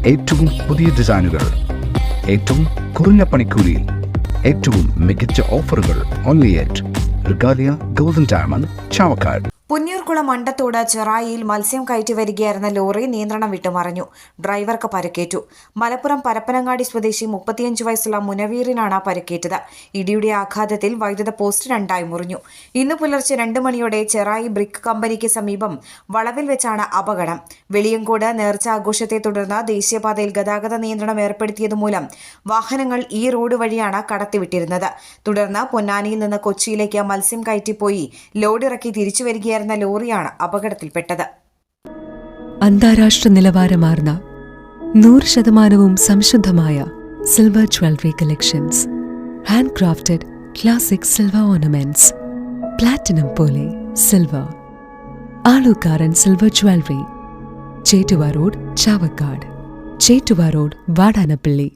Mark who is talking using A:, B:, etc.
A: ഏറ്റവും പുതിയ ഡിസൈനുകൾ, ഏറ്റവും കുറഞ്ഞ പണിക്കൂലിയിൽ, ഏറ്റവും മികച്ച ഓഫറുകൾ. Only at Regalia golden diamond, Chavakkad.
B: Punnurkulam Mandathode ചെറായിയിൽ മത്സ്യം കയറ്റി വരികയായിരുന്ന ലോറി നിയന്ത്രണം വിട്ടുമറിഞ്ഞു. ഡ്രൈവർക്ക് പരിക്കേറ്റു. മലപ്പുറം പരപ്പനങ്ങാടി സ്വദേശി 35 വയസ്സുള്ള മുനവീറിനാണ് പരിക്കേറ്റത്. ഇടിയുടെ ആഘാതത്തിൽ വൈദ്യുത പോസ്റ്റ് രണ്ടായി മുറിഞ്ഞു. ഇന്ന് പുലർച്ചെ 2 മണിയോടെ ചെറായി ബ്രിക്ക് കമ്പനിക്ക് സമീപം വളവിൽ വെച്ചാണ് അപകടം. വെളിയങ്കോട് നേർച്ച ആഘോഷത്തെ തുടർന്ന് ദേശീയപാതയിൽ ഗതാഗത നിയന്ത്രണം ഏർപ്പെടുത്തിയതുമൂലം വാഹനങ്ങൾ ഈ റോഡ് വഴിയാണ് കടത്തിവിട്ടിരുന്നത്. തുടർന്ന് പൊന്നാനിയിൽ നിന്ന് കൊച്ചിയിലേക്ക് മത്സ്യം കയറ്റിപ്പോയി ലോഡിറക്കി തിരിച്ചു വരികയായിരുന്ന ലോറിയാണ് അപകടത്തിൽപ്പെട്ടത്.
C: അന്താരാഷ്ട്ര നിലവാരമാർന്ന 100% സംശുദ്ധമായ silver jewellery collections, hand crafted classic silver ornaments, platinum പോലെ silver, Alukkaran silver jewellery, Chettuva road, Chavakkad, Chettuva road, Vadanappally.